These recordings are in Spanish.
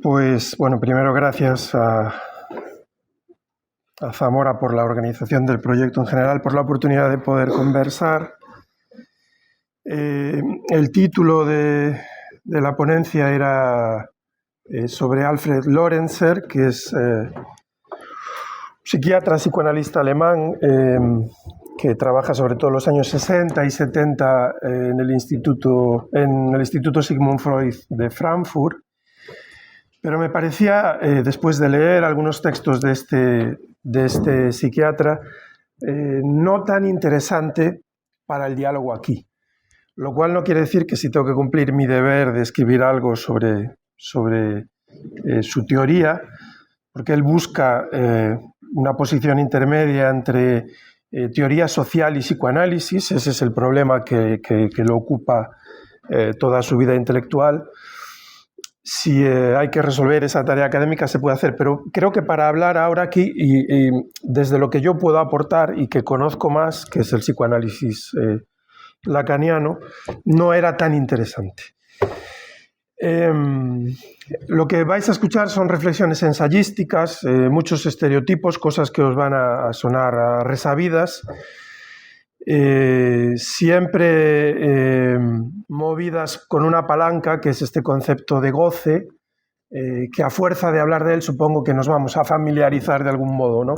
Pues bueno, primero gracias a Zamora por la organización del proyecto en general, por la oportunidad de poder conversar. El título de la ponencia era sobre Alfred Lorenzer, que es psiquiatra, psicoanalista alemán, que trabaja sobre todo en los años 60 y 70 en el Instituto Sigmund Freud de Frankfurt. Pero me parecía, después de leer algunos textos de este psiquiatra, no tan interesante para el diálogo aquí. Lo cual no quiere decir que si tengo que cumplir mi deber de escribir algo sobre su teoría, porque él busca una posición intermedia entre teoría social y psicoanálisis. Ese es el problema que lo ocupa toda su vida intelectual. Si hay que resolver esa tarea académica se puede hacer, pero creo que para hablar ahora aquí y desde lo que yo puedo aportar y que conozco más, que es el psicoanálisis lacaniano, no era tan interesante. Lo que vais a escuchar son reflexiones ensayísticas, muchos estereotipos, cosas que os van a sonar a resabidas, siempre movidas con una palanca, que es este concepto de goce, que a fuerza de hablar de él supongo que nos vamos a familiarizar de algún modo, ¿no?,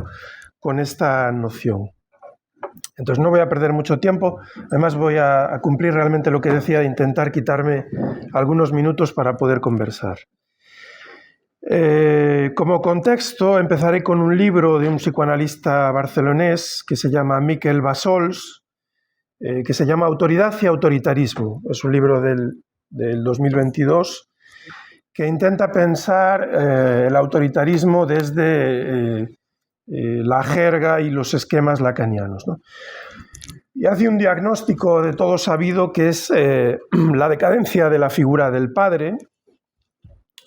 con esta noción. Entonces no voy a perder mucho tiempo, además voy a cumplir realmente lo que decía, de intentar quitarme algunos minutos para poder conversar. Como contexto empezaré con un libro de un psicoanalista barcelonés que se llama Miquel Bassols, que se llama Autoridad y autoritarismo. Es un libro del 2022 que intenta pensar el autoritarismo desde la jerga y los esquemas lacanianos, ¿no? Y hace un diagnóstico de todo sabido, que es la decadencia de la figura del padre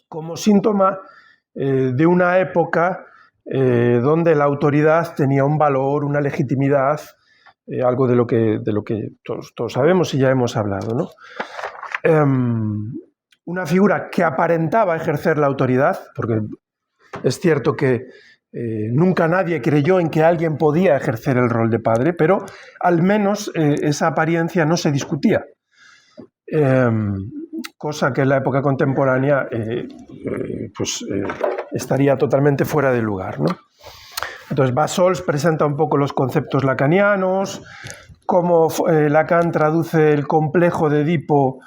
como síntoma de una época donde la autoridad tenía un valor, una legitimidad, algo de lo que todos sabemos y ya hemos hablado, ¿no? Una figura que aparentaba ejercer la autoridad, porque es cierto que nunca nadie creyó en que alguien podía ejercer el rol de padre, pero al menos esa apariencia no se discutía, cosa que en la época contemporánea estaría totalmente fuera de lugar, ¿no? Entonces Bassols presenta un poco los conceptos lacanianos, cómo Lacan traduce el complejo de Edipo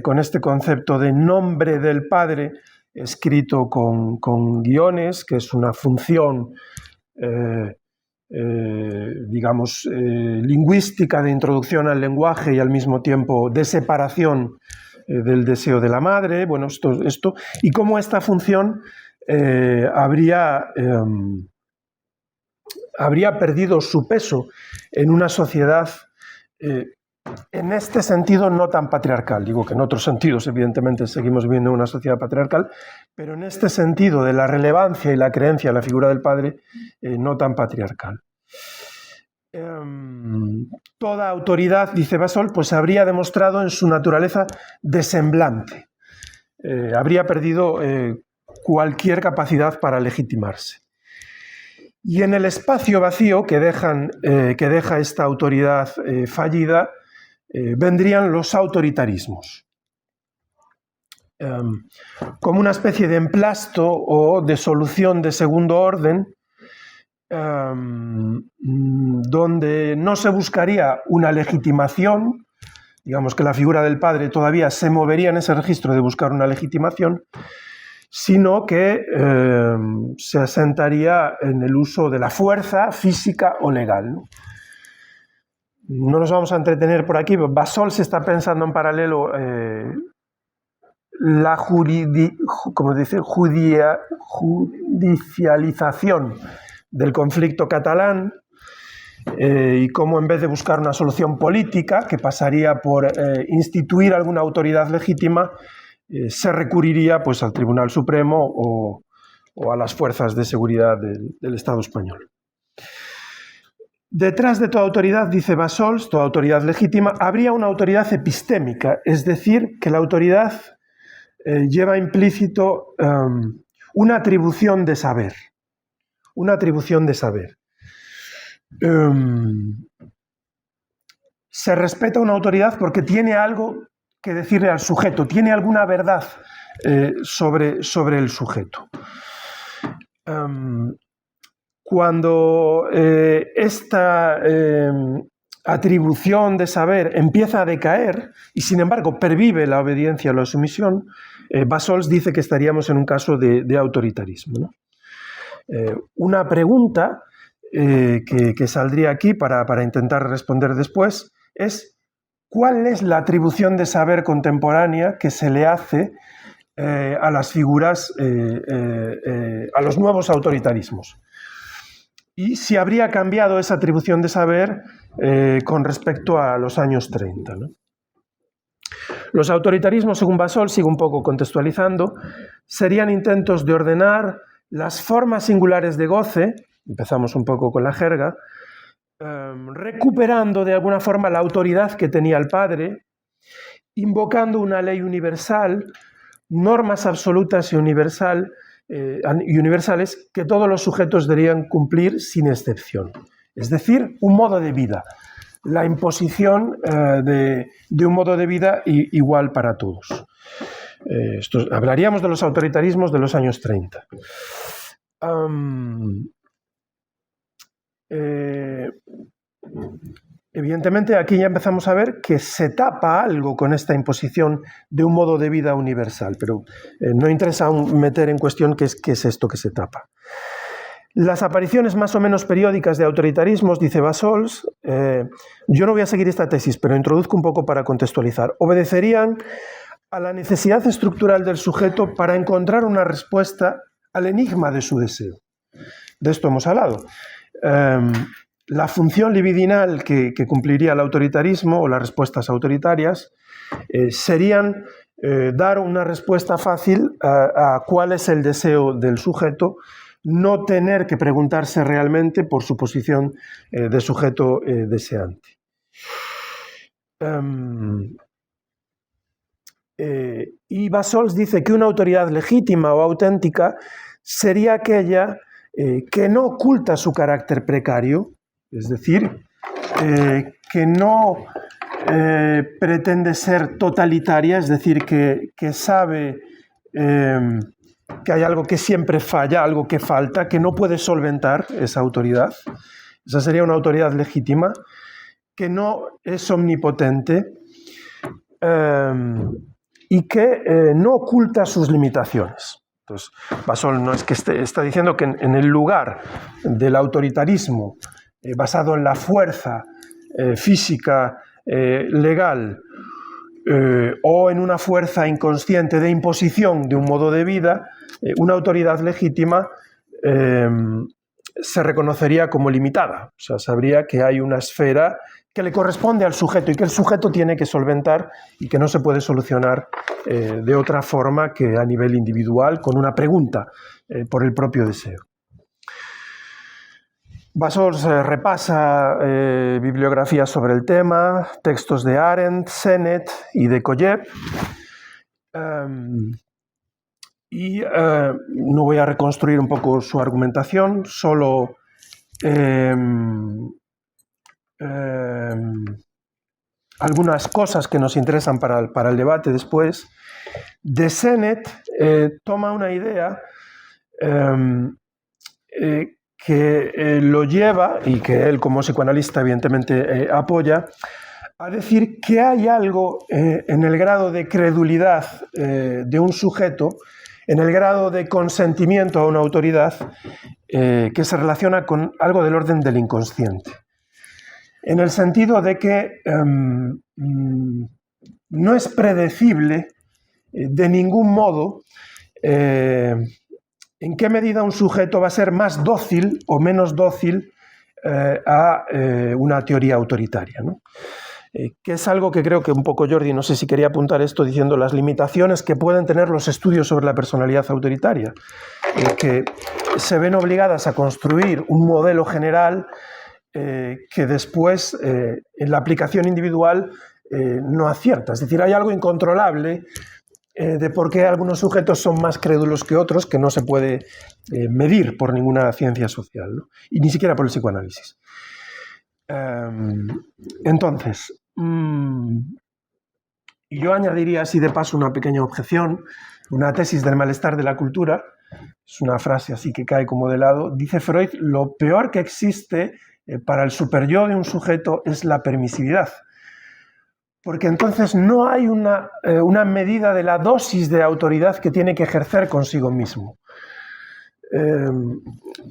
con este concepto de nombre del padre, escrito con guiones, que es una función, lingüística, de introducción al lenguaje y al mismo tiempo de separación del deseo de la madre. Bueno, esto y cómo esta función habría perdido su peso en una sociedad en este sentido no tan patriarcal. Digo que en otros sentidos evidentemente seguimos viviendo una sociedad patriarcal, pero en este sentido de la relevancia y la creencia en la figura del padre no tan patriarcal. Toda autoridad, dice Bassols, pues habría demostrado en su naturaleza desemblante, habría perdido cualquier capacidad para legitimarse. Y en el espacio vacío que deja esta autoridad fallida, vendrían los autoritarismos, como una especie de emplasto o de solución de segundo orden, donde no se buscaría una legitimación, digamos que la figura del padre todavía se movería en ese registro de buscar una legitimación, sino que se asentaría en el uso de la fuerza física o legal, ¿no? No nos vamos a entretener por aquí. Bassols está pensando en paralelo la judicialización del conflicto catalán y cómo, en vez de buscar una solución política que pasaría por instituir alguna autoridad legítima, se recurriría pues al Tribunal Supremo o a las fuerzas de seguridad del Estado español. Detrás de toda autoridad, dice Bassols, toda autoridad legítima, habría una autoridad epistémica, es decir, que la autoridad lleva implícito una atribución de saber. Una atribución de saber. Se respeta una autoridad porque tiene algo que decirle al sujeto, tiene alguna verdad sobre el sujeto. Cuando esta atribución de saber empieza a decaer y sin embargo pervive la obediencia o la sumisión, Bassols dice que estaríamos en un caso de autoritarismo, ¿no? Una pregunta que saldría aquí para intentar responder después es: ¿cuál es la atribución de saber contemporánea que se le hace a las figuras, a los nuevos autoritarismos? Y si habría cambiado esa atribución de saber con respecto a los años 30, ¿no? Los autoritarismos, según Bassols, sigo un poco contextualizando, serían intentos de ordenar las formas singulares de goce, empezamos un poco con la jerga, recuperando de alguna forma la autoridad que tenía el padre, invocando una ley universal, normas absolutas y universales que todos los sujetos deberían cumplir sin excepción. Es decir, un modo de vida, la imposición de un modo de vida igual para todos. Hablaríamos de los autoritarismos de los años 30. Evidentemente aquí ya empezamos a ver que se tapa algo con esta imposición de un modo de vida universal, pero no interesa aún meter en cuestión qué es esto que se tapa. Las apariciones más o menos periódicas de autoritarismos, dice Bassols, yo no voy a seguir esta tesis, pero introduzco un poco para contextualizar, obedecerían a la necesidad estructural del sujeto para encontrar una respuesta al enigma de su deseo. De esto hemos hablado. La función libidinal que cumpliría el autoritarismo o las respuestas autoritarias serían dar una respuesta fácil a cuál es el deseo del sujeto, no tener que preguntarse realmente por su posición de sujeto deseante. Y Bassols dice que una autoridad legítima o auténtica sería aquella que no oculta su carácter precario, es decir, que no pretende ser totalitaria, es decir, que sabe que hay algo que siempre falla, algo que falta, que no puede solventar esa autoridad. Esa sería una autoridad legítima, que no es omnipotente y que no oculta sus limitaciones. Entonces, Bassols no es que está diciendo que en el lugar del autoritarismo basado en la fuerza física legal o en una fuerza inconsciente de imposición de un modo de vida, una autoridad legítima se reconocería como limitada. O sea, sabría que hay una esfera que le corresponde al sujeto y que el sujeto tiene que solventar y que no se puede solucionar de otra forma que a nivel individual con una pregunta por el propio deseo. Bassols repasa bibliografía sobre el tema, textos de Arendt, Sennett y de Kojev. No voy a reconstruir un poco su argumentación, solo algunas cosas que nos interesan para el debate después. De Sennett toma una idea que lo lleva, y que él como psicoanalista evidentemente apoya, a decir que hay algo en el grado de credulidad de un sujeto, en el grado de consentimiento a una autoridad, que se relaciona con algo del orden del inconsciente. En el sentido de que no es predecible de ningún modo en qué medida un sujeto va a ser más dócil o menos dócil a una teoría autoritaria, ¿no? Que es algo que creo que un poco Jordi, no sé si quería apuntar esto diciendo las limitaciones que pueden tener los estudios sobre la personalidad autoritaria, que se ven obligadas a construir un modelo general que después en la aplicación individual no acierta. Es decir, hay algo incontrolable de por qué algunos sujetos son más crédulos que otros, que no se puede medir por ninguna ciencia social, ¿no? Y ni siquiera por el psicoanálisis. Entonces, yo añadiría así de paso una pequeña objeción, una tesis del malestar de la cultura. Es una frase así que cae como de lado. Dice Freud: lo peor que existe para el superyo de un sujeto es la permisividad. Porque entonces no hay una medida de la dosis de autoridad que tiene que ejercer consigo mismo.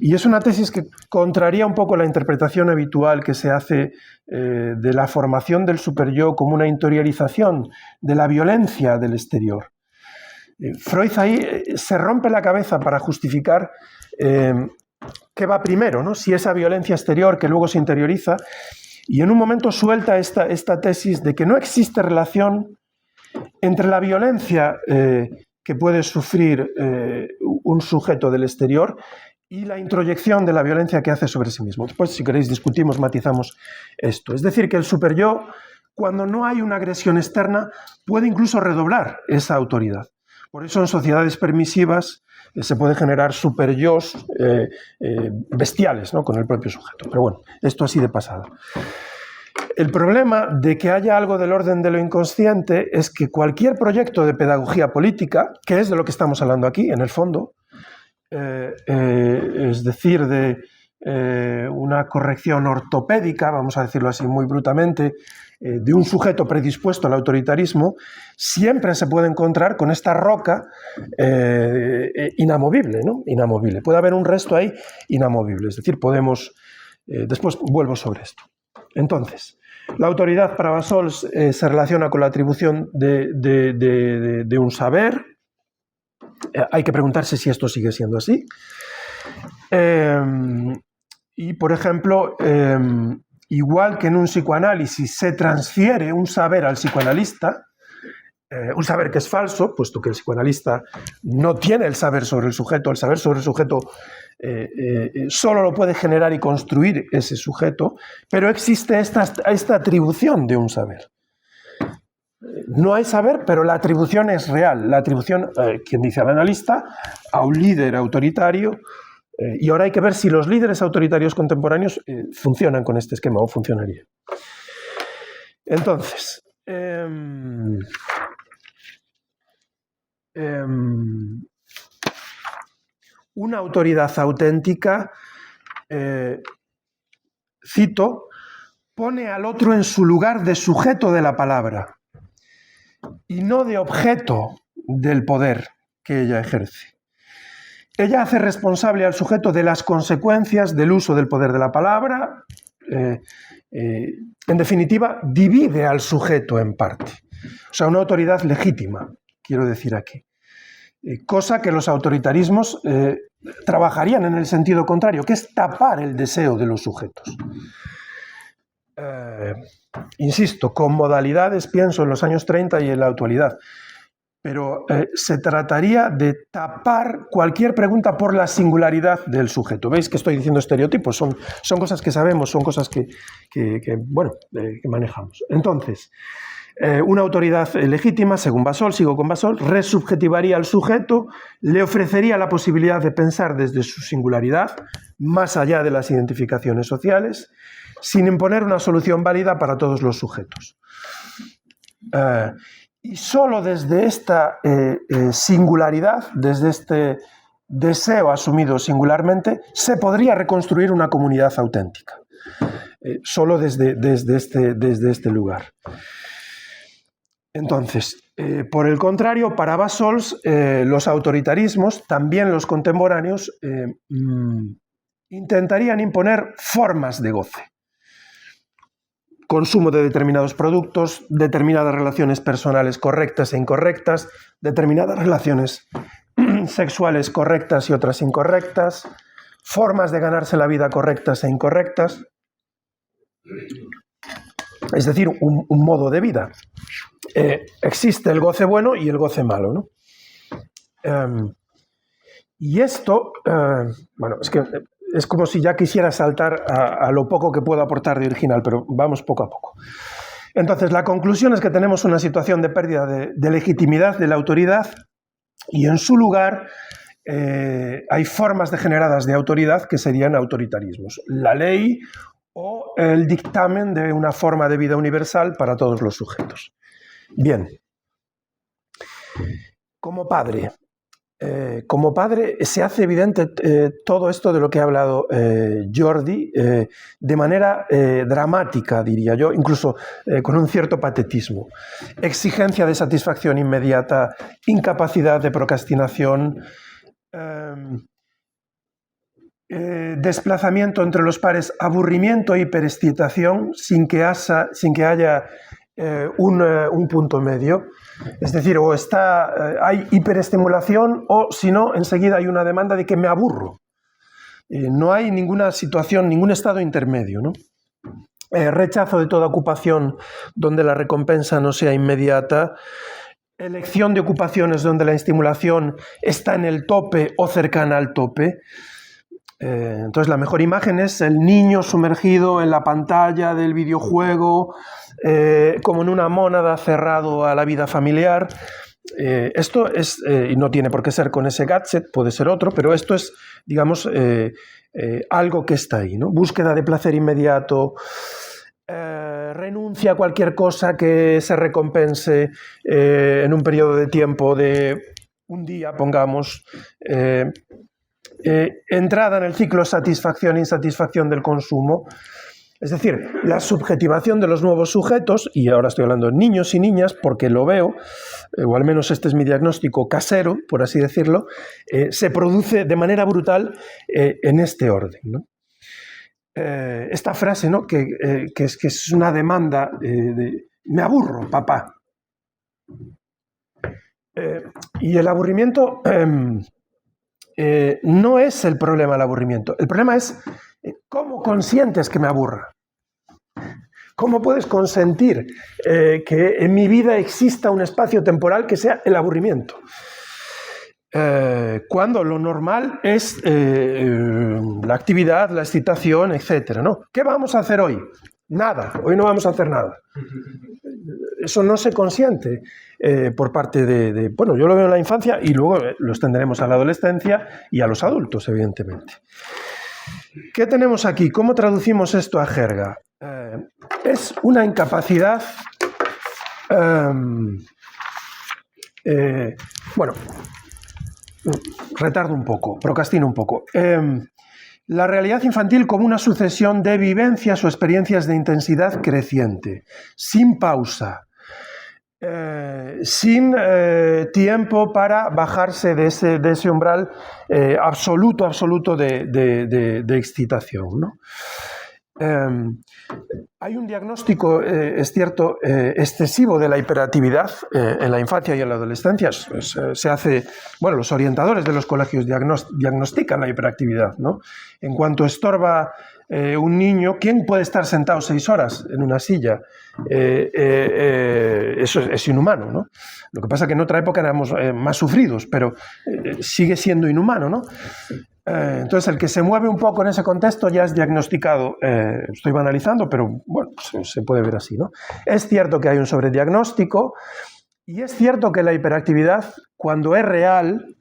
Y es una tesis que contraría un poco la interpretación habitual que se hace de la formación del superyo como una interiorización de la violencia del exterior. Freud ahí se rompe la cabeza para justificar qué va primero, ¿no? Si esa violencia exterior que luego se interioriza, y en un momento suelta esta tesis de que no existe relación entre la violencia que puede sufrir un sujeto del exterior y la introyección de la violencia que hace sobre sí mismo. Después, si queréis, discutimos, matizamos esto. Es decir, que el superyo, cuando no hay una agresión externa, puede incluso redoblar esa autoridad. Por eso en sociedades permisivas se puede generar superyos bestiales, ¿no?, con el propio sujeto. Pero bueno, esto así de pasada. El problema de que haya algo del orden de lo inconsciente es que cualquier proyecto de pedagogía política, que es de lo que estamos hablando aquí, en el fondo, es decir, de una corrección ortopédica, vamos a decirlo así muy brutalmente, de un sujeto predispuesto al autoritarismo, siempre se puede encontrar con esta roca inamovible, ¿no? Inamovible. Puede haber un resto ahí inamovible. Es decir, podemos... después vuelvo sobre esto. Entonces, la autoridad para Bassols se relaciona con la atribución de un saber. Hay que preguntarse si esto sigue siendo así. Y, por ejemplo, igual que en un psicoanálisis se transfiere un saber al psicoanalista, un saber que es falso, puesto que el psicoanalista no tiene el saber sobre el sujeto solo lo puede generar y construir ese sujeto, pero existe esta atribución de un saber. No hay saber, pero la atribución es real. La atribución, quien dice al analista, a un líder autoritario. Y ahora hay que ver si los líderes autoritarios contemporáneos funcionan con este esquema o funcionarían. Entonces, una autoridad auténtica, cito, pone al otro en su lugar de sujeto de la palabra y no de objeto del poder que ella ejerce. Ella hace responsable al sujeto de las consecuencias del uso del poder de la palabra. En definitiva, divide al sujeto en parte. O sea, una autoridad legítima, quiero decir aquí. Cosa que los autoritarismos trabajarían en el sentido contrario, que es tapar el deseo de los sujetos. Insisto, con modalidades, pienso en los años 30 y en la actualidad. Pero se trataría de tapar cualquier pregunta por la singularidad del sujeto. ¿Veis que estoy diciendo estereotipos? Son cosas que sabemos, son cosas que manejamos. Entonces, una autoridad legítima, según Bassols, sigo con Bassols, resubjetivaría al sujeto, le ofrecería la posibilidad de pensar desde su singularidad, más allá de las identificaciones sociales, sin imponer una solución válida para todos los sujetos. Y solo desde esta singularidad, desde este deseo asumido singularmente, se podría reconstruir una comunidad auténtica. Solo desde este lugar. Entonces, por el contrario, para Bassols, los autoritarismos, también los contemporáneos, intentarían imponer formas de goce. Consumo de determinados productos, determinadas relaciones personales correctas e incorrectas, determinadas relaciones sexuales correctas y otras incorrectas, formas de ganarse la vida correctas e incorrectas, es decir, un modo de vida. Existe el goce bueno y el goce malo, ¿no? Y esto, es que es como si ya quisiera saltar a lo poco que puedo aportar de original, pero vamos poco a poco. Entonces, la conclusión es que tenemos una situación de pérdida de legitimidad de la autoridad y en su lugar hay formas degeneradas de autoridad que serían autoritarismos. La ley o el dictamen de una forma de vida universal para todos los sujetos. Bien. Como padre se hace evidente todo esto de lo que ha hablado Jordi de manera dramática, diría yo, incluso con un cierto patetismo. Exigencia de satisfacción inmediata, incapacidad de procrastinación, desplazamiento entre los pares, aburrimiento e hiperexcitación sin que haya un punto medio. Es decir, o hay hiperestimulación o, si no, enseguida hay una demanda de que me aburro. No hay ninguna situación, ningún estado intermedio, ¿no? Rechazo de toda ocupación donde la recompensa no sea inmediata. Elección de ocupaciones donde la estimulación está en el tope o cercana al tope. Entonces, la mejor imagen es el niño sumergido en la pantalla del videojuego, como en una mónada cerrado a la vida familiar. Esto es, y no tiene por qué ser con ese gadget, puede ser otro, pero esto es, digamos, algo que está ahí, ¿no? Búsqueda de placer inmediato, renuncia a cualquier cosa que se recompense en un periodo de tiempo de un día, pongamos, entrada en el ciclo satisfacción-insatisfacción del consumo. Es decir, la subjetivación de los nuevos sujetos, y ahora estoy hablando de niños y niñas porque lo veo, o al menos este es mi diagnóstico casero, por así decirlo, se produce de manera brutal en este orden, ¿no? Esta frase, ¿no? que es una demanda de me aburro, papá. Y el aburrimiento no es el problema el aburrimiento. El problema es cómo consientes que me aburra. ¿Cómo puedes consentir que en mi vida exista un espacio temporal que sea el aburrimiento? Cuando lo normal es la actividad, la excitación, etc., ¿no? ¿Qué vamos a hacer hoy? Nada, hoy no vamos a hacer nada. Eso no se consiente por parte bueno, yo lo veo en la infancia y luego lo extenderemos a la adolescencia y a los adultos, evidentemente. ¿Qué tenemos aquí? ¿Cómo traducimos esto a jerga? Es una incapacidad... bueno, retardo un poco, procrastino un poco. La realidad infantil como una sucesión de vivencias o experiencias de intensidad creciente, sin pausa, sin tiempo para bajarse de ese umbral absoluto de excitación, ¿no? Hay un diagnóstico, es cierto, excesivo de la hiperactividad en la infancia y en la adolescencia. Se hace, bueno, los orientadores de los colegios diagnostican la hiperactividad, ¿no? En cuanto estorba un niño, ¿quién puede estar sentado 6 horas en una silla? Eso es inhumano, ¿no? Lo que pasa es que en otra época éramos más sufridos, pero sigue siendo inhumano, ¿no? Entonces, el que se mueve un poco en ese contexto ya es diagnosticado. Estoy banalizando, pero bueno, se puede ver así, ¿no? Es cierto que hay un sobrediagnóstico y es cierto que la hiperactividad, cuando es real,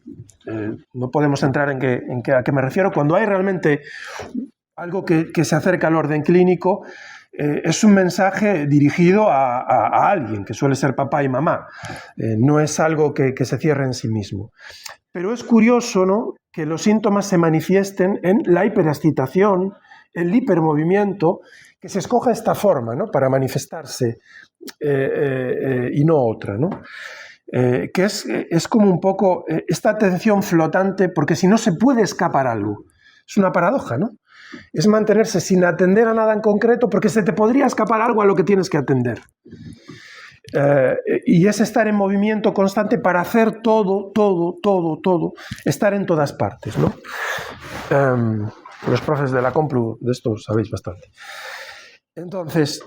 no podemos entrar a qué me refiero, cuando hay realmente algo que se acerca al orden clínico, es un mensaje dirigido a alguien, que suele ser papá y mamá. No es algo que se cierre en sí mismo. Pero es curioso, ¿no?, que los síntomas se manifiesten en la hiperexcitación, el hipermovimiento, que se escoja esta forma, ¿no?, para manifestarse y no otra, ¿no? Que es como un poco esta atención flotante, porque si no se puede escapar algo. Es una paradoja, ¿no? Es mantenerse sin atender a nada en concreto porque se te podría escapar algo a lo que tienes que atender. Y es estar en movimiento constante para hacer todo, estar en todas partes, ¿no? Los profes de la Complu de esto sabéis bastante. Entonces,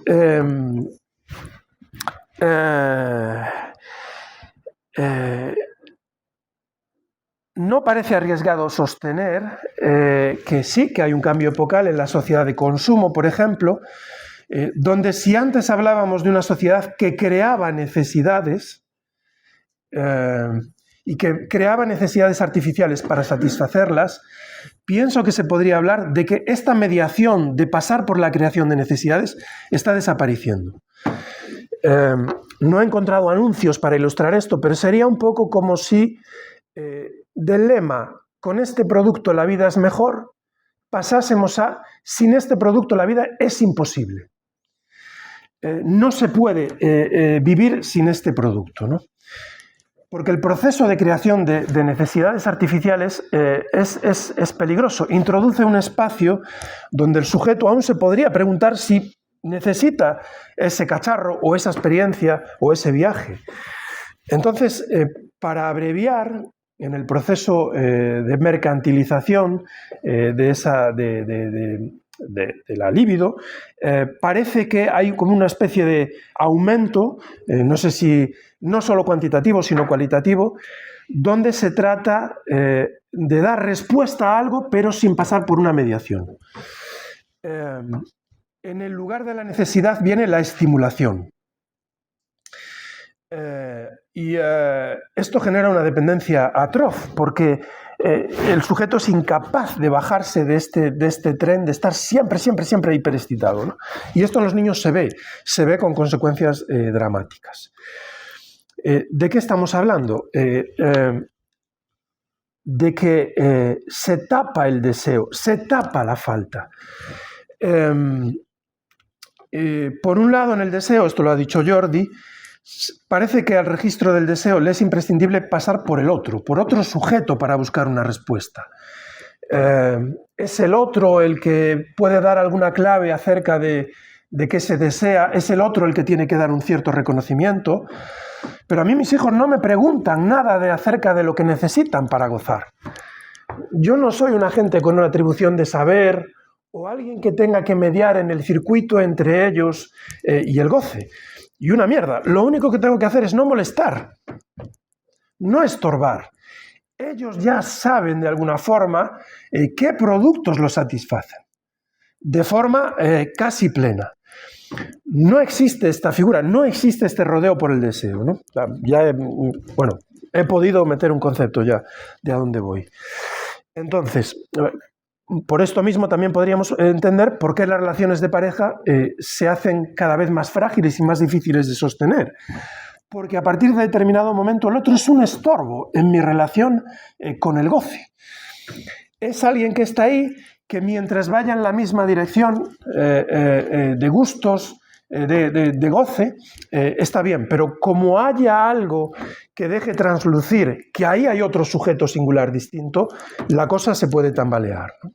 no parece arriesgado sostener que sí, que hay un cambio epocal en la sociedad de consumo, por ejemplo, donde si antes hablábamos de una sociedad que creaba necesidades y que creaba necesidades artificiales para satisfacerlas, pienso que se podría hablar de que esta mediación de pasar por la creación de necesidades está desapareciendo. No he encontrado anuncios para ilustrar esto, pero sería un poco como si del lema "con este producto la vida es mejor" pasásemos a "sin este producto la vida es imposible". No se puede vivir sin este producto, ¿no? Porque el proceso de creación de necesidades artificiales es peligroso. Introduce un espacio donde el sujeto aún se podría preguntar si necesita ese cacharro o esa experiencia o ese viaje. Entonces, para abreviar en el proceso de mercantilización de la libido, parece que hay como una especie de aumento, no sé si no solo cuantitativo, sino cualitativo, donde se trata de dar respuesta a algo, pero sin pasar por una mediación. En el lugar de la necesidad viene la estimulación. Esto genera una dependencia atroz, porque el sujeto es incapaz de bajarse de este tren, de estar siempre hiperexcitado, ¿no? Y esto en los niños se ve con consecuencias dramáticas. ¿De qué estamos hablando? De que se tapa el deseo, se tapa la falta. Por un lado, en el deseo, esto lo ha dicho Jordi, parece que al registro del deseo le es imprescindible pasar por otro sujeto para buscar una respuesta. Es el otro el que puede dar alguna clave acerca de qué se desea, es el otro el que tiene que dar un cierto reconocimiento, pero a mí mis hijos no me preguntan nada acerca de lo que necesitan para gozar. Yo no soy un agente con una atribución de saber o alguien que tenga que mediar en el circuito entre ellos y el goce. Y una mierda, lo único que tengo que hacer es no molestar, no estorbar. Ellos ya saben de alguna forma qué productos los satisfacen, de forma casi plena. No existe esta figura, no existe este rodeo por el deseo, ¿no? He podido meter un concepto ya de a dónde voy. Entonces, por esto mismo también podríamos entender por qué las relaciones de pareja se hacen cada vez más frágiles y más difíciles de sostener. Porque a partir de determinado momento el otro es un estorbo en mi relación con el goce. Es alguien que está ahí, que mientras vaya en la misma dirección de gustos, de goce, está bien, pero como haya algo que deje traslucir que ahí hay otro sujeto singular distinto, la cosa se puede tambalear, ¿no?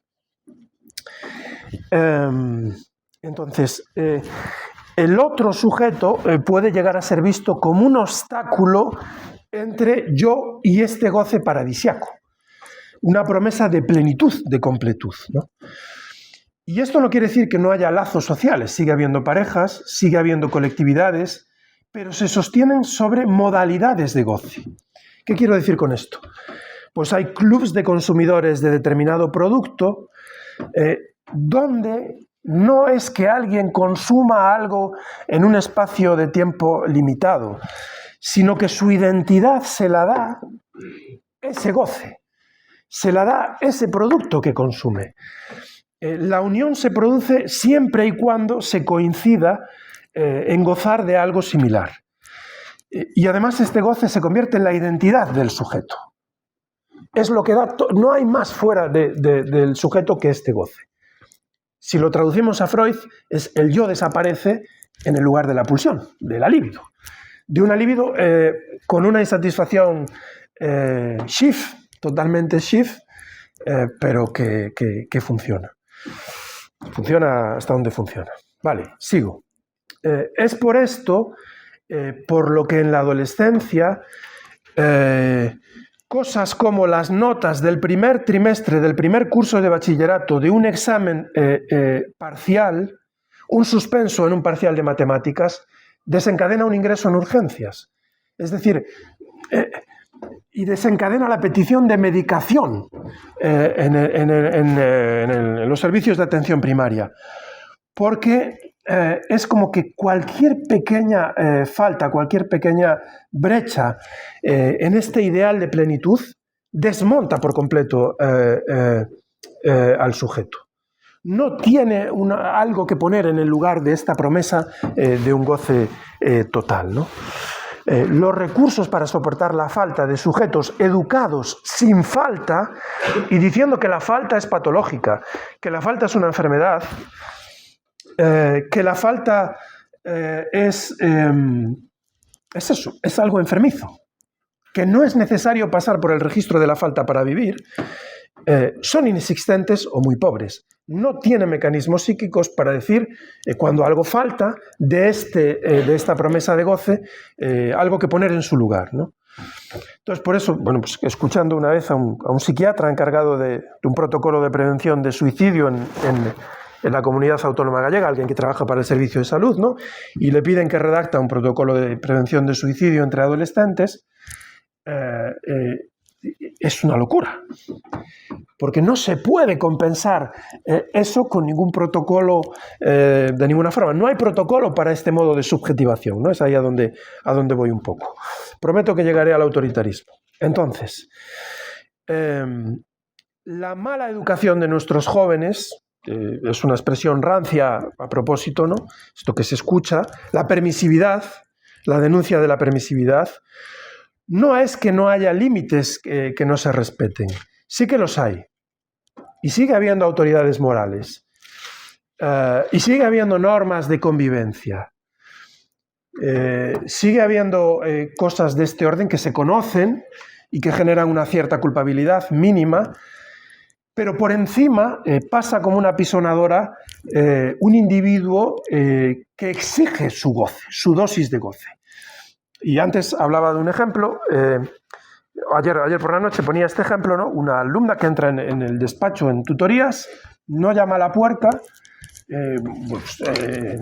Entonces, el otro sujeto puede llegar a ser visto como un obstáculo entre yo y este goce paradisiaco, una promesa de plenitud, de completud, ¿no? Y esto no quiere decir que no haya lazos sociales, sigue habiendo parejas, sigue habiendo colectividades, pero se sostienen sobre modalidades de goce. ¿Qué quiero decir con esto? Pues hay clubs de consumidores de determinado producto donde no es que alguien consuma algo en un espacio de tiempo limitado, sino que su identidad se la da ese goce, se la da ese producto que consume. La unión se produce siempre y cuando se coincida en gozar de algo similar. Y además este goce se convierte en la identidad del sujeto. Es lo que da, no hay más fuera del sujeto que este goce. Si lo traducimos a Freud, es el yo desaparece en el lugar de la pulsión, de la libido. De una libido con una insatisfacción totalmente shift, pero que funciona. Funciona hasta donde funciona. Vale, sigo. Es por esto, por lo que en la adolescencia, cosas como las notas del primer trimestre, del primer curso de bachillerato, de un examen parcial, un suspenso en un parcial de matemáticas, desencadena un ingreso en urgencias. Es decir, y desencadena la petición de medicación en los servicios de atención primaria, porque es como que cualquier pequeña falta, cualquier pequeña brecha en este ideal de plenitud desmonta por completo al sujeto. No tiene algo que poner en el lugar de esta promesa de un goce total, ¿no? Los recursos para soportar la falta de sujetos educados sin falta y diciendo que la falta es patológica, que la falta es una enfermedad, que la falta es eso, es algo enfermizo, que no es necesario pasar por el registro de la falta para vivir, son inexistentes o muy pobres. No tienen mecanismos psíquicos para decir cuando algo falta de esta promesa de goce, algo que poner en su lugar, ¿no? Entonces, por eso, bueno, pues escuchando una vez a un psiquiatra encargado de un protocolo de prevención de suicidio en la comunidad autónoma gallega, alguien que trabaja para el servicio de salud, ¿no? Y le piden que redacta un protocolo de prevención de suicidio entre adolescentes, es una locura, porque no se puede compensar eso con ningún protocolo de ninguna forma. No hay protocolo para este modo de subjetivación, ¿no? Es ahí a donde voy un poco. Prometo que llegaré al autoritarismo. Entonces, la mala educación de nuestros jóvenes, es una expresión rancia a propósito, ¿no? Esto que se escucha, la permisividad, la denuncia de la permisividad, no es que no haya límites que no se respeten, sí que los hay. Y sigue habiendo autoridades morales. Y sigue habiendo normas de convivencia. Sigue habiendo cosas de este orden que se conocen y que generan una cierta culpabilidad mínima, pero por encima pasa como una pisonadora un individuo que exige su goce, su dosis de goce. Y antes hablaba de un ejemplo, ayer por la noche ponía este ejemplo, ¿no? Una alumna que entra en el despacho en tutorías, no llama a la puerta,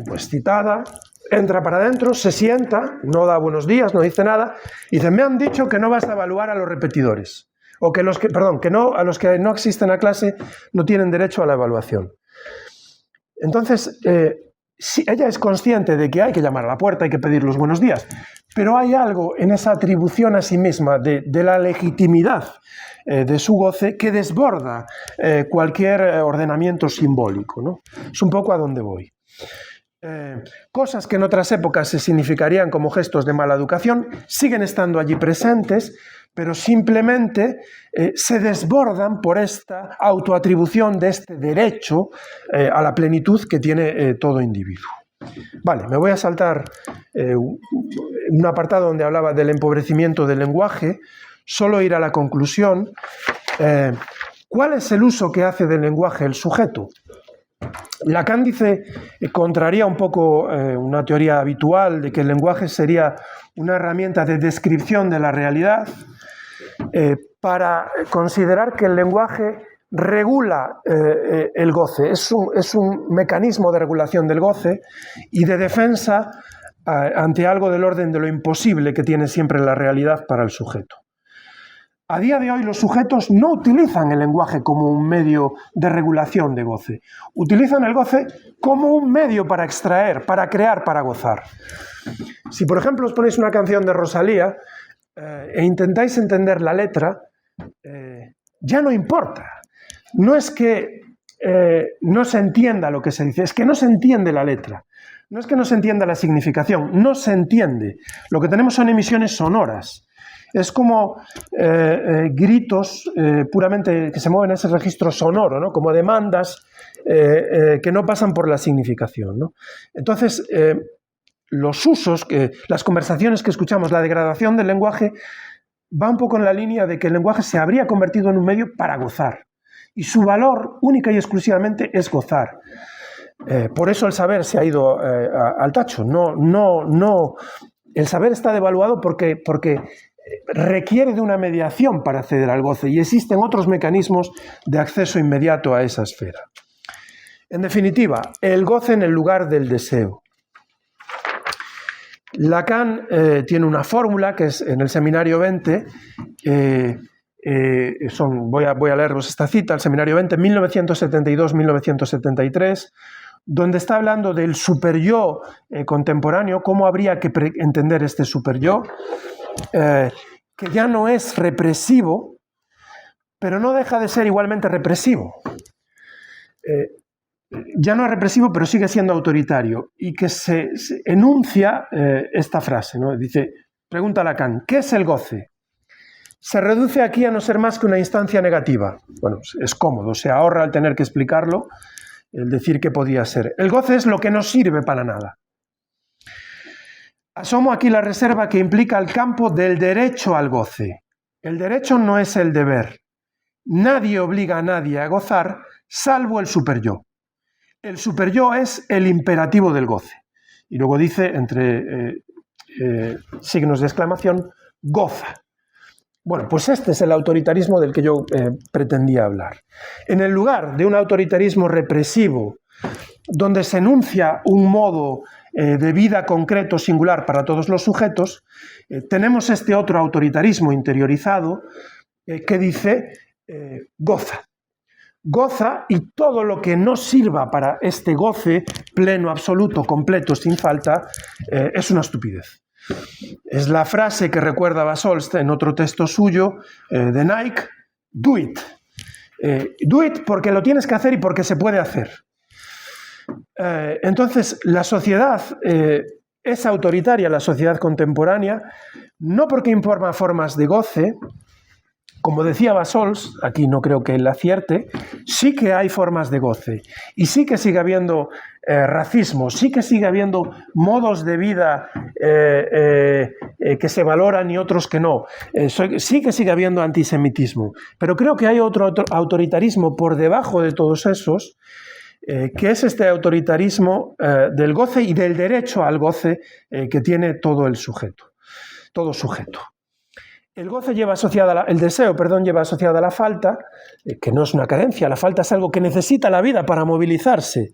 pues citada, entra para adentro, se sienta, no da buenos días, no dice nada, y dice, me han dicho que no vas a evaluar a los repetidores, o que a los que no asisten a clase no tienen derecho a la evaluación. Entonces, sí, ella es consciente de que hay que llamar a la puerta, hay que pedir los buenos días, pero hay algo en esa atribución a sí misma de la legitimidad de su goce que desborda cualquier ordenamiento simbólico, ¿no? Es un poco a donde voy. Cosas que en otras épocas se significarían como gestos de mala educación siguen estando allí presentes, pero simplemente se desbordan por esta autoatribución de este derecho a la plenitud que tiene todo individuo. Vale, me voy a saltar un apartado donde hablaba del empobrecimiento del lenguaje, solo ir a la conclusión. ¿Cuál es el uso que hace del lenguaje el sujeto? Lacan dice, contraría un poco una teoría habitual de que el lenguaje sería una herramienta de descripción de la realidad, para considerar que el lenguaje regula el goce, es un mecanismo de regulación del goce y de defensa ante algo del orden de lo imposible que tiene siempre la realidad para el sujeto. A día de hoy los sujetos no utilizan el lenguaje como un medio de regulación de goce, utilizan el goce como un medio para extraer, para crear, para gozar. Si por ejemplo os ponéis una canción de Rosalía e intentáis entender la letra, ya no importa. No es que no se entienda lo que se dice, es que no se entiende la letra. No es que no se entienda la significación, no se entiende. Lo que tenemos son emisiones sonoras. Es como gritos puramente que se mueven en ese registro sonoro, ¿no? Como demandas que no pasan por la significación, ¿no? Entonces, los usos, las conversaciones que escuchamos, la degradación del lenguaje, va un poco en la línea de que el lenguaje se habría convertido en un medio para gozar. Y su valor única y exclusivamente es gozar. Por eso el saber se ha ido al tacho. No. El saber está devaluado porque requiere de una mediación para acceder al goce y existen otros mecanismos de acceso inmediato a esa esfera. En definitiva, el goce en el lugar del deseo. Lacan tiene una fórmula que es en el Seminario 20, voy a leeros esta cita, el Seminario 20, 1972-1973, donde está hablando del superyo contemporáneo, cómo habría que entender este superyo, que ya no es represivo, pero no deja de ser igualmente represivo. Ya no es represivo, pero sigue siendo autoritario, y que se enuncia esta frase, ¿no? Dice, pregunta Lacan, ¿qué es el goce? Se reduce aquí a no ser más que una instancia negativa. Bueno, es cómodo, se ahorra el tener que explicarlo, el decir que podía ser. El goce es lo que no sirve para nada. Asomo aquí la reserva que implica el campo del derecho al goce. El derecho no es el deber. Nadie obliga a nadie a gozar, salvo el superyo. El superyo es el imperativo del goce. Y luego dice, entre signos de exclamación, goza. Bueno, pues este es el autoritarismo del que yo pretendía hablar. En el lugar de un autoritarismo represivo, donde se enuncia un modo de vida concreto, singular para todos los sujetos, tenemos este otro autoritarismo interiorizado que dice goza. Goza, y todo lo que no sirva para este goce pleno, absoluto, completo, sin falta, es una estupidez. Es la frase que recuerda Bassols en otro texto suyo de Nike, do it. Do it porque lo tienes que hacer y porque se puede hacer. Entonces, la sociedad es autoritaria, la sociedad contemporánea, no porque informa formas de goce. Como decía Bassols, aquí no creo que él acierte, sí que hay formas de goce y sí que sigue habiendo racismo, sí que sigue habiendo modos de vida que se valoran y otros que no, sí que sigue habiendo antisemitismo, pero creo que hay otro autoritarismo por debajo de todos esos, que es este autoritarismo del goce y del derecho al goce que tiene todo el sujeto, todo sujeto. El goce lleva asociada, el deseo, lleva asociada a la falta, que no es una carencia, la falta es algo que necesita la vida para movilizarse.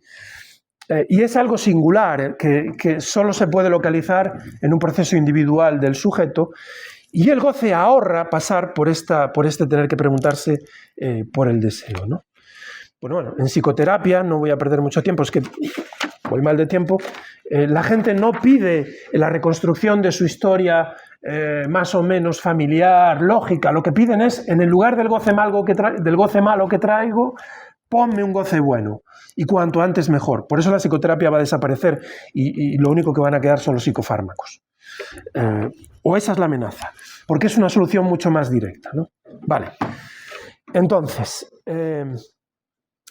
Y es algo singular, que solo se puede localizar en un proceso individual del sujeto, y el goce ahorra pasar por este tener que preguntarse por el deseo, ¿no? Bueno, en psicoterapia, no voy a perder mucho tiempo, es que voy mal de tiempo, la gente no pide la reconstrucción de su historia más o menos familiar, lógica. Lo que piden es, en el lugar del goce malo que traigo, ponme un goce bueno. Y cuanto antes mejor. Por eso la psicoterapia va a desaparecer y lo único que van a quedar son los psicofármacos. O esa es la amenaza. Porque es una solución mucho más directa, ¿no? Vale. Entonces,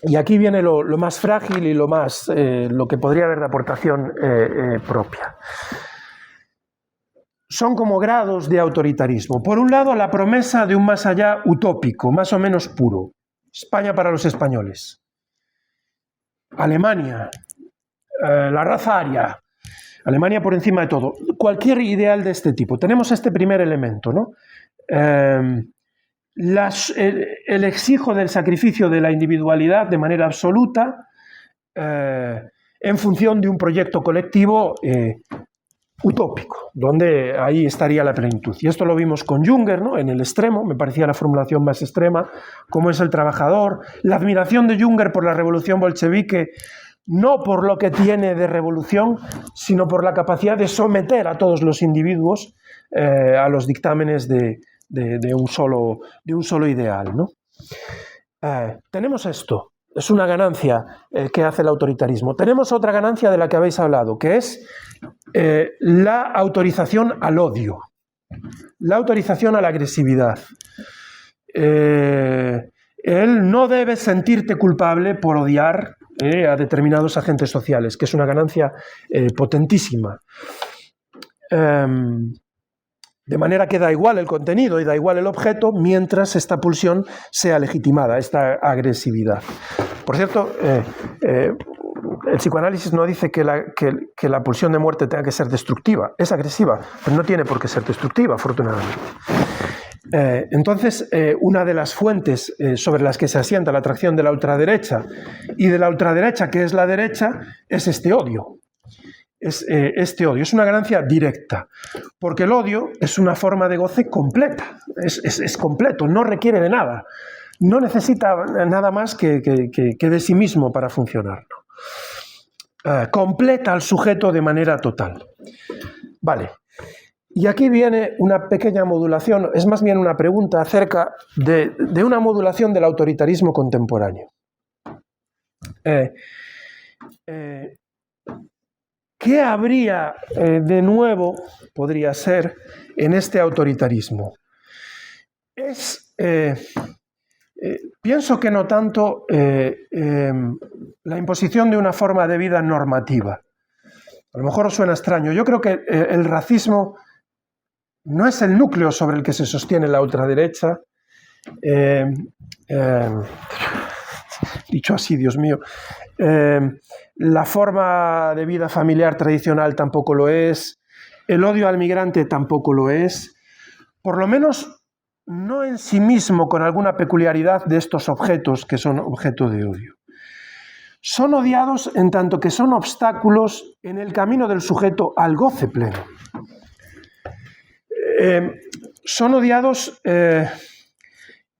y aquí viene lo más frágil y lo que podría haber de aportación propia. Son como grados de autoritarismo. Por un lado, la promesa de un más allá utópico, más o menos puro. España para los españoles. Alemania, la raza aria. Alemania por encima de todo. Cualquier ideal de este tipo. Tenemos este primer elemento, ¿no? El exijo del sacrificio de la individualidad de manera absoluta en función de un proyecto colectivo utópico, donde ahí estaría la plenitud. Y esto lo vimos con Junger, ¿no? En el extremo, me parecía la formulación más extrema, como es el trabajador, la admiración de Junger por la revolución bolchevique, no por lo que tiene de revolución, sino por la capacidad de someter a todos los individuos a los dictámenes de un solo ideal, ¿no? Tenemos esto, es una ganancia que hace el autoritarismo. Tenemos otra ganancia de la que habéis hablado, que es la autorización al odio, la autorización a la agresividad. Él no debe sentirte culpable por odiar a determinados agentes sociales, que es una ganancia potentísima. De manera que da igual el contenido y da igual el objeto mientras esta pulsión sea legitimada, esta agresividad. Por cierto, el psicoanálisis no dice que la pulsión de muerte tenga que ser destructiva, es agresiva, pero no tiene por qué ser destructiva, afortunadamente. Entonces, una de las fuentes sobre las que se asienta la atracción de la ultraderecha y de la ultraderecha, que es la derecha, es este odio. este odio. Es una ganancia directa, porque el odio es una forma de goce completa, es completo, no requiere de nada, no necesita nada más que de sí mismo para funcionar, ¿no? Completa al sujeto de manera total. Vale. Y aquí viene una pequeña modulación, es más bien una pregunta acerca de una modulación del autoritarismo contemporáneo. ¿Qué habría de nuevo, podría ser, en este autoritarismo? Pienso que no tanto la imposición de una forma de vida normativa. A lo mejor os suena extraño. Yo creo que el racismo no es el núcleo sobre el que se sostiene la ultraderecha. Dicho así, Dios mío. La forma de vida familiar tradicional tampoco lo es. El odio al migrante tampoco lo es. Por lo menos no en sí mismo, con alguna peculiaridad de estos objetos que son objeto de odio. Son odiados en tanto que son obstáculos en el camino del sujeto al goce pleno. Son odiados en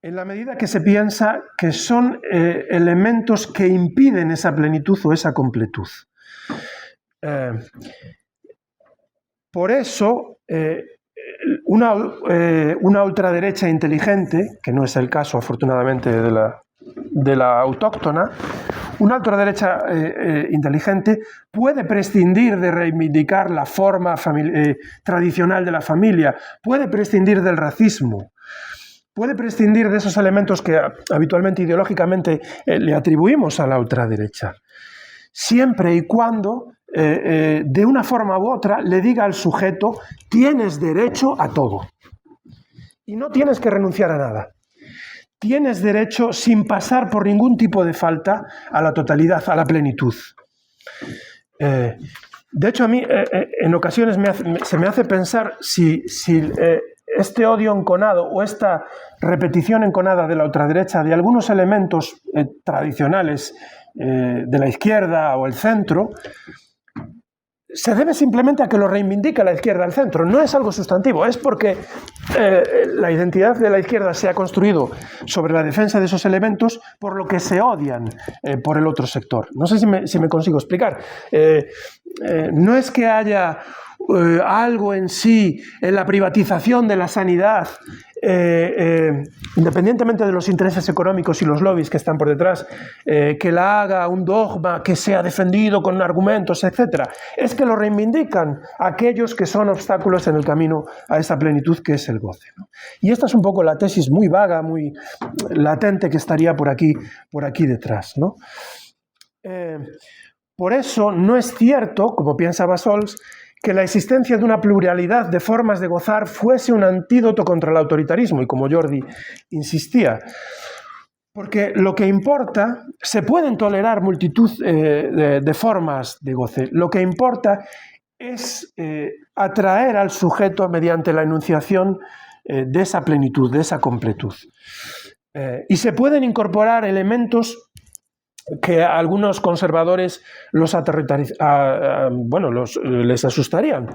la medida que se piensa que son elementos que impiden esa plenitud o esa completud. Por eso, una ultraderecha inteligente, que no es el caso afortunadamente de la autóctona, una ultraderecha inteligente puede prescindir de reivindicar la forma tradicional de la familia, puede prescindir del racismo, puede prescindir de esos elementos que habitualmente ideológicamente le atribuimos a la ultraderecha, siempre y cuando de una forma u otra le diga al sujeto: tienes derecho a todo y no tienes que renunciar a nada. Tienes derecho, sin pasar por ningún tipo de falta, a la totalidad, a la plenitud. De hecho, a mí en ocasiones se me hace pensar si este odio enconado o esta repetición enconada de la ultraderecha de algunos elementos tradicionales de la izquierda o el centro se debe simplemente a que lo reivindica la izquierda al centro. No es algo sustantivo, es porque la identidad de la izquierda se ha construido sobre la defensa de esos elementos, por lo que se odian por el otro sector. No sé si me consigo explicar. No es que haya algo en sí en la privatización de la sanidad, independientemente de los intereses económicos y los lobbies que están por detrás, que la haga un dogma que sea defendido con argumentos, etc. Es que lo reivindican aquellos que son obstáculos en el camino a esa plenitud que es el goce, ¿no? Y esta es un poco la tesis muy vaga, muy latente que estaría por aquí detrás, ¿no? Por eso no es cierto, como piensa Bassols, que la existencia de una pluralidad de formas de gozar fuese un antídoto contra el autoritarismo, y como Jordi insistía, porque lo que importa, se pueden tolerar multitud de formas de goce, lo que importa es atraer al sujeto mediante la enunciación de esa plenitud, de esa completud. Y se pueden incorporar elementos que a algunos conservadores les asustarían.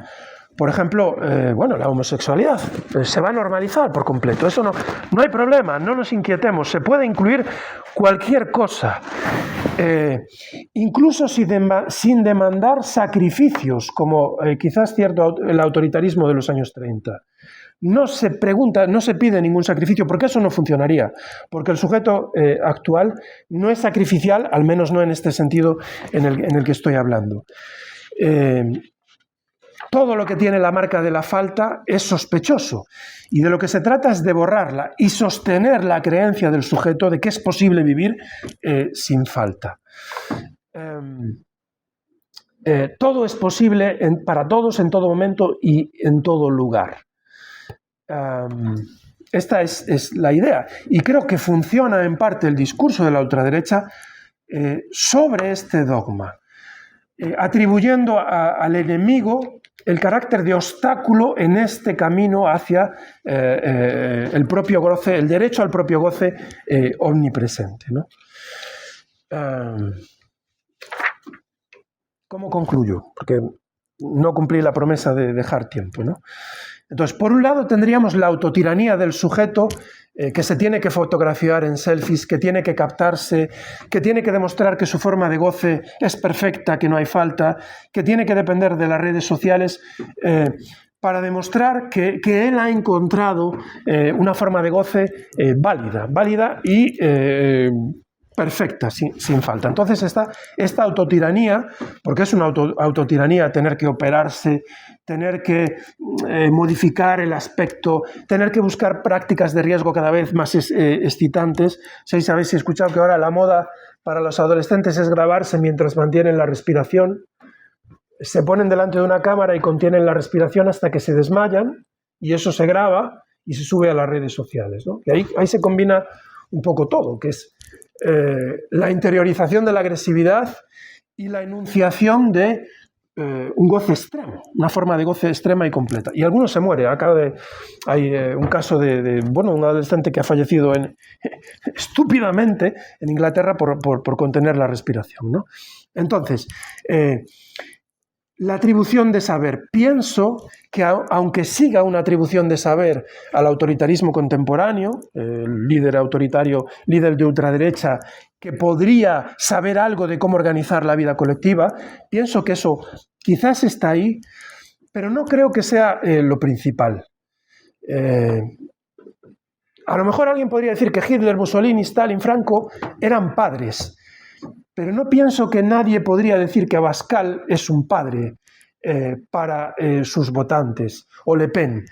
Por ejemplo, la homosexualidad se va a normalizar por completo. Eso no hay problema, no nos inquietemos. Se puede incluir cualquier cosa, incluso sin demandar sacrificios, como quizás cierto el autoritarismo de los años 30. No se pide ningún sacrificio, porque eso no funcionaría, porque el sujeto actual no es sacrificial, al menos no en este sentido en el que estoy hablando. Todo lo que tiene la marca de la falta es sospechoso, y de lo que se trata es de borrarla y sostener la creencia del sujeto de que es posible vivir sin falta. Todo es posible para todos en todo momento y en todo lugar. Esta es la idea, y creo que funciona en parte el discurso de la ultraderecha sobre este dogma, atribuyendo al enemigo el carácter de obstáculo en este camino hacia el propio goce, el derecho al propio goce omnipresente, ¿no? ¿Cómo concluyo? Porque no cumplir la promesa de dejar tiempo, ¿no? Entonces, por un lado tendríamos la autotiranía del sujeto que se tiene que fotografiar en selfies, que tiene que captarse, que tiene que demostrar que su forma de goce es perfecta, que no hay falta, que tiene que depender de las redes sociales para demostrar que él ha encontrado una forma de goce válida y perfecta, sin falta. Entonces esta autotiranía, porque es una autotiranía tener que operarse, tener que modificar el aspecto, tener que buscar prácticas de riesgo cada vez más excitantes. Si habéis escuchado que ahora la moda para los adolescentes es grabarse mientras mantienen la respiración. Se ponen delante de una cámara y contienen la respiración hasta que se desmayan, y eso se graba y se sube a las redes sociales, ¿no? Y ahí se combina un poco todo, que es la interiorización de la agresividad y la enunciación de un goce extremo, una forma de goce extrema y completa. Y algunos se mueren. Hay un caso de un adolescente que ha fallecido estúpidamente en Inglaterra por contener la respiración, ¿no? Entonces, la atribución de saber. Pienso que aunque siga una atribución de saber al autoritarismo contemporáneo, el líder autoritario, líder de ultraderecha, que podría saber algo de cómo organizar la vida colectiva, pienso que eso quizás está ahí, pero no creo que sea lo principal. A lo mejor alguien podría decir que Hitler, Mussolini, Stalin, Franco eran padres, pero no pienso que nadie podría decir que Abascal es un padre para sus votantes, o Le Pen.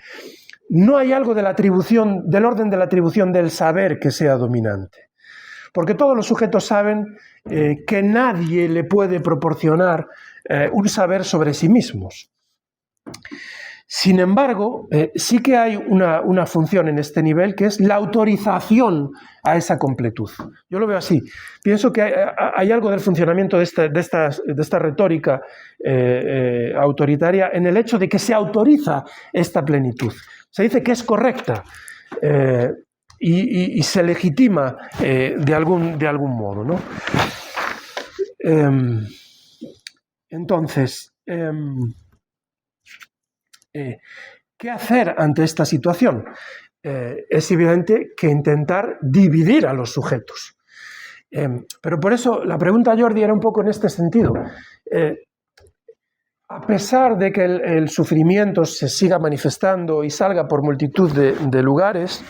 No hay algo de la atribución, del orden de la atribución del saber que sea dominante, porque todos los sujetos saben que nadie le puede proporcionar un saber sobre sí mismos. Sin embargo, sí que hay una función en este nivel, que es la autorización a esa completud. Yo lo veo así. Pienso que hay algo del funcionamiento de esta retórica autoritaria en el hecho de que se autoriza esta plenitud. Se dice que es correcta y se legitima de algún modo, ¿no? Entonces, ¿qué hacer ante esta situación? Es evidente que intentar dividir a los sujetos. Pero por eso la pregunta, Jordi, era un poco en este sentido. A pesar de que el sufrimiento se siga manifestando y salga por multitud de lugares,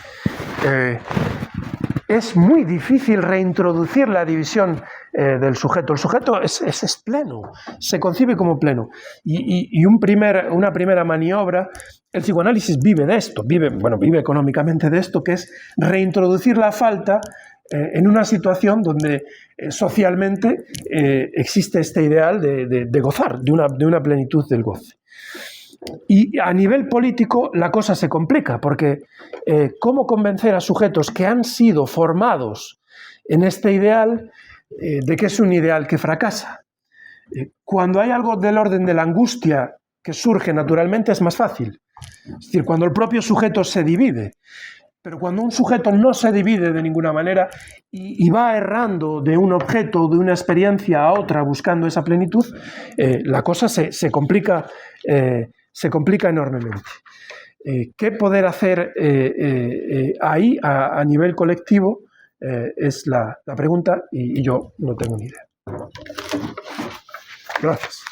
es muy difícil reintroducir la división del sujeto. El sujeto es pleno, se concibe como pleno. Y una primera maniobra, el psicoanálisis vive de esto, vive económicamente de esto, que es reintroducir la falta en una situación donde socialmente existe este ideal de gozar, de una plenitud del goce. Y a nivel político la cosa se complica, porque ¿cómo convencer a sujetos que han sido formados en este ideal de que es un ideal que fracasa? Cuando hay algo del orden de la angustia que surge naturalmente es más fácil. Es decir, cuando el propio sujeto se divide. Pero cuando un sujeto no se divide de ninguna manera y va errando de un objeto, de una experiencia a otra buscando esa plenitud, la cosa se complica enormemente. ¿Qué poder hacer ahí a nivel colectivo? Es la pregunta, y yo no tengo ni idea. Gracias.